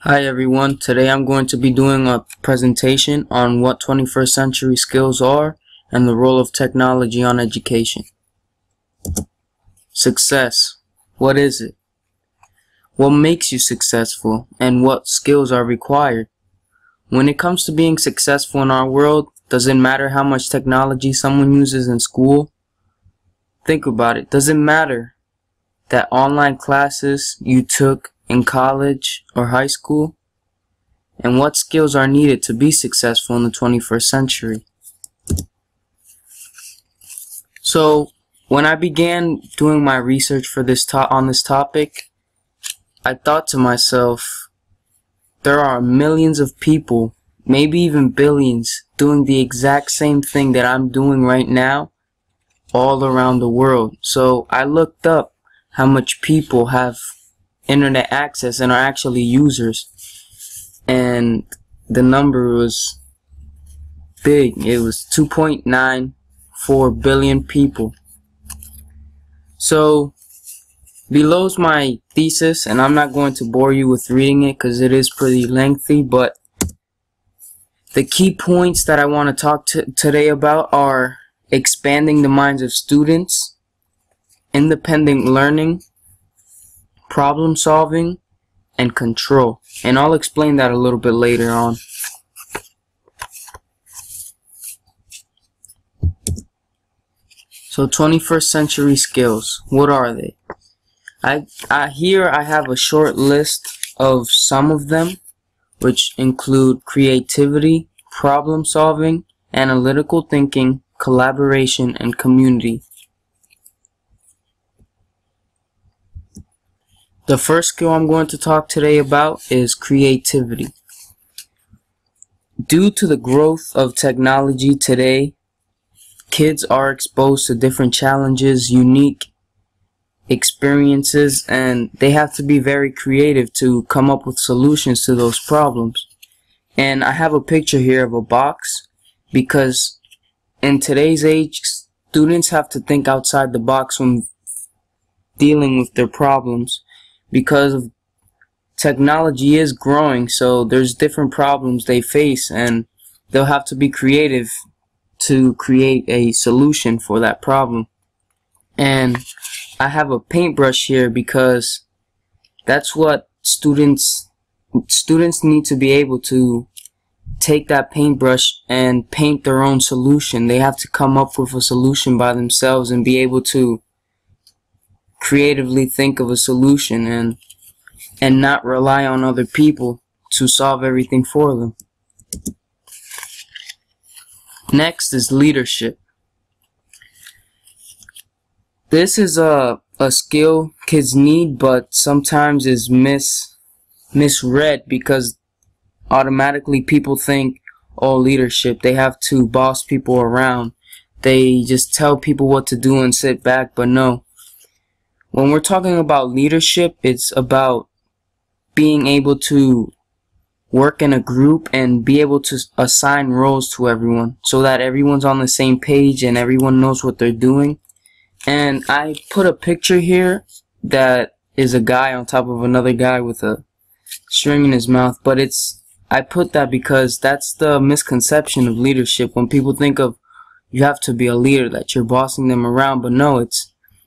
Hi everyone, today I'm going to be doing a presentation on what 21st century skills are and the role of technology on education. Success. What is it? What makes you successful and what skills are required? When it comes to being successful in our world, does it matter how much technology someone uses in school? Think about it. Does it matter that online classes you took in college or high school? And what skills are needed to be successful in the 21st century? So when I began doing my research for on this topic, I thought to myself, there are millions of people, maybe even billions, doing the exact same thing that I'm doing right now all around the world. So I looked up how much people have internet access and are actually users, and the number was big. It was 2.94 billion people. So below's my thesis, and I'm not going to bore you with reading it because it is pretty lengthy, but the key points that I want to talk today about are expanding the minds of students, independent learning, problem solving, and control. And I'll explain that a little bit later on. So 21st century skills, what are they? Here I have a short list of some of them, which include creativity, problem solving, analytical thinking, collaboration, and community. The first skill I'm going to talk today about is creativity. Due to the growth of technology today, kids are exposed to different challenges, unique experiences, and they have to be very creative to come up with solutions to those problems. And I have a picture here of a box because in today's age, students have to think outside the box when dealing with their problems. Because of technology is growing, so there's different problems they face, and they'll have to be creative to create a solution for that problem. And I have a paintbrush here because that's what students need to be able to take that paintbrush and paint their own solution. They have to come up with a solution by themselves and be able to creatively think of a solution and not rely on other people to solve everything for them. Next is leadership. This is a skill kids need, but sometimes is misread because automatically people think, oh, leadership, they have to boss people around. They just tell people what to do and sit back, but no. When we're talking about leadership, it's about being able to work in a group and be able to assign roles to everyone so that everyone's on the same page and everyone knows what they're doing. And I put a picture here that is a guy on top of another guy with a string in his mouth, but I put that because that's the misconception of leadership. When people think of you have to be a leader, that you're bossing them around, but no,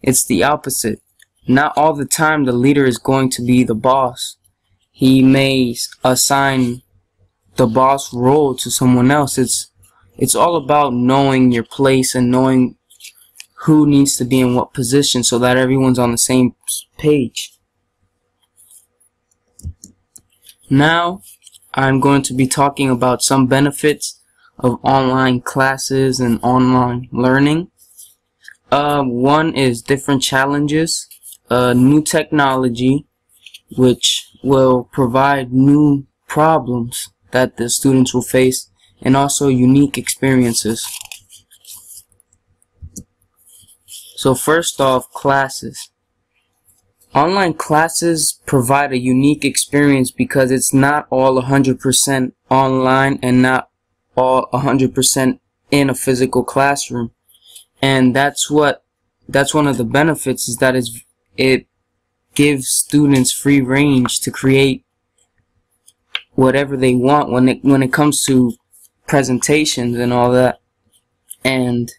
it's the opposite. Not all the time the leader is going to be the boss. He may assign the boss role to someone else. It's all about knowing your place and knowing who needs to be in what position so that everyone's on the same page. Now I'm going to be talking about some benefits of online classes and online learning. One is different challenges. New technology, which will provide new problems that the students will face, and also unique experiences. So first off, classes. Online classes provide a unique experience because it's not all 100% online and not all 100% in a physical classroom. And that's one of the benefits, is that it gives students free range to create whatever they want when it comes to presentations and all that. And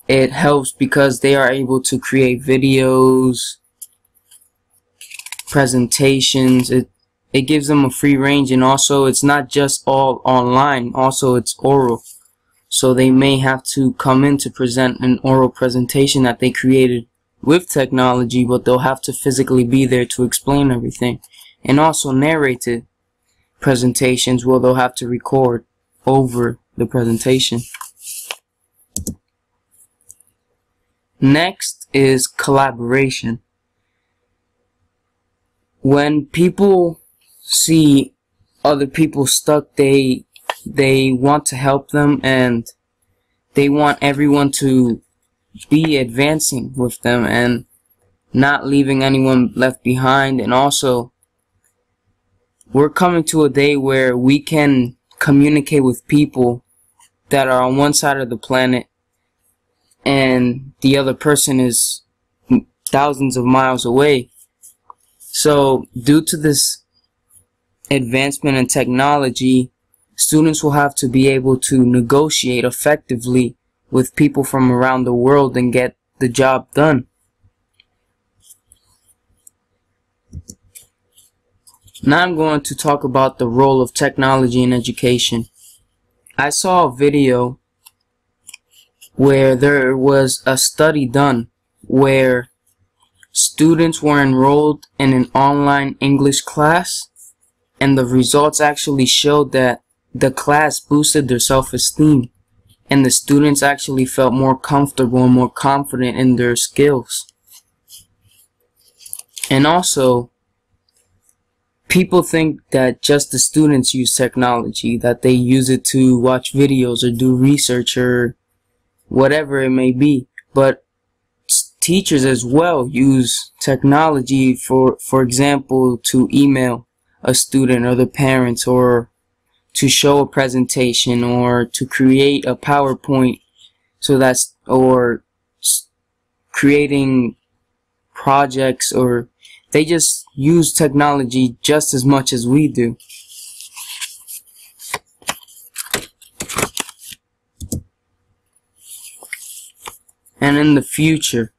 it helps because they are able to create videos, presentations. It gives them a free range, and also it's not just all online, also it's oral. So they may have to come in to present an oral presentation that they created with technology, but they'll have to physically be there to explain everything. And also narrated presentations where they'll have to record over the presentation. Next is collaboration. When people see other people stuck, they want to help them, and they want everyone to be advancing with them and not leaving anyone left behind. And also, we're coming to a day where we can communicate with people that are on one side of the planet and the other person is thousands of miles away. So due to this advancement in technology, students will have to be able to negotiate effectively with people from around the world and get the job done. Now I'm going to talk about the role of technology in education. I saw a video where there was a study done where students were enrolled in an online English class, and the results actually showed that the class boosted their self-esteem, and the students actually felt more comfortable and more confident in their skills. And also, people think that just the students use technology, that they use it to watch videos or do research or whatever it may be. But teachers as well use technology, for example, to email a student or the parents, or to show a presentation, or to create a PowerPoint, or creating projects, or they just use technology just as much as we do. And in the future,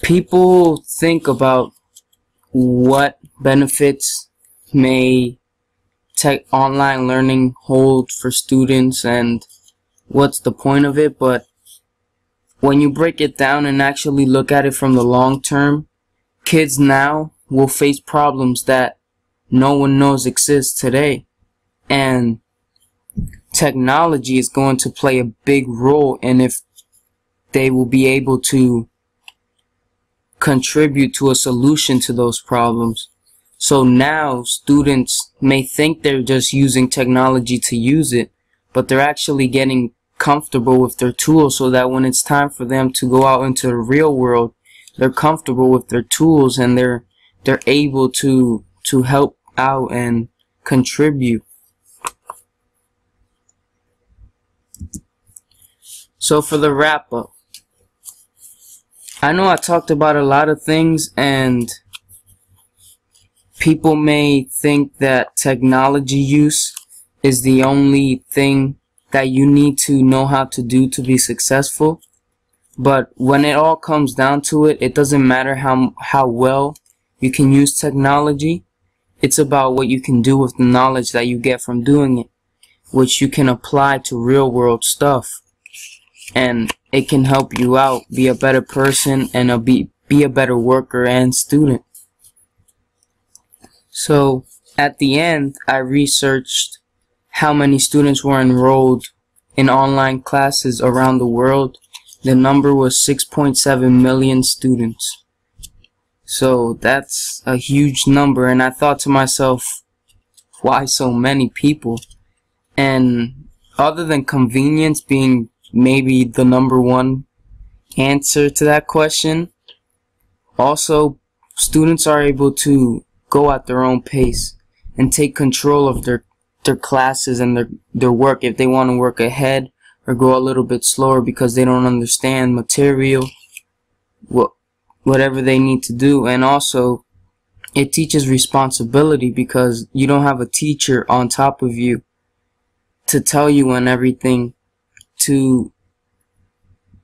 people think about what benefits may online learning hold for students and what's the point of it. But when you break it down and actually look at it from the long term, kids now will face problems that no one knows exist today, and technology is going to play a big role in if they will be able to contribute to a solution to those problems. So now students may think they're just using technology to use it, but they're actually getting comfortable with their tools so that when it's time for them to go out into the real world, they're comfortable with their tools and they're able to help out and contribute. So for the wrap up, I know I talked about a lot of things, and people may think that technology use is the only thing that you need to know how to do to be successful. But when it all comes down to it, it doesn't matter how well you can use technology. It's about what you can do with the knowledge that you get from doing it, which you can apply to real world stuff. And it can help you out, be a better person, and be a better worker and student. So at the end, I researched how many students were enrolled in online classes around the world. The number was 6.7 million students. So that's a huge number, and I thought to myself, why so many people? And other than convenience being maybe the number one answer to that question, also students are able to go at their own pace and take control of their classes and their work if they want to work ahead or go a little bit slower because they don't understand material, whatever they need to do. And also it teaches responsibility, because you don't have a teacher on top of you to tell you on everything, to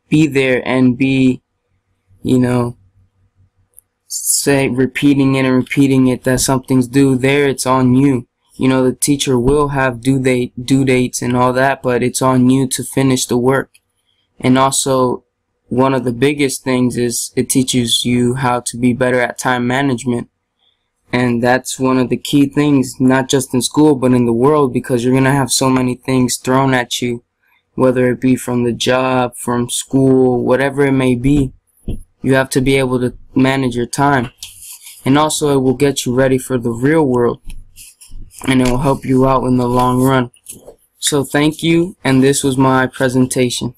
be there and be, you know, say repeating it and repeating it that something's due. There, it's on you. You know, the teacher will have due dates and all that, but it's on you to finish the work. And also, one of the biggest things is it teaches you how to be better at time management. And that's one of the key things, not just in school, but in the world, because you're going to have so many things thrown at you, whether it be from the job, from school, whatever it may be. You have to be able to manage your time. And also, it will get you ready for the real world, and it will help you out in the long run. So thank you, and this was my presentation.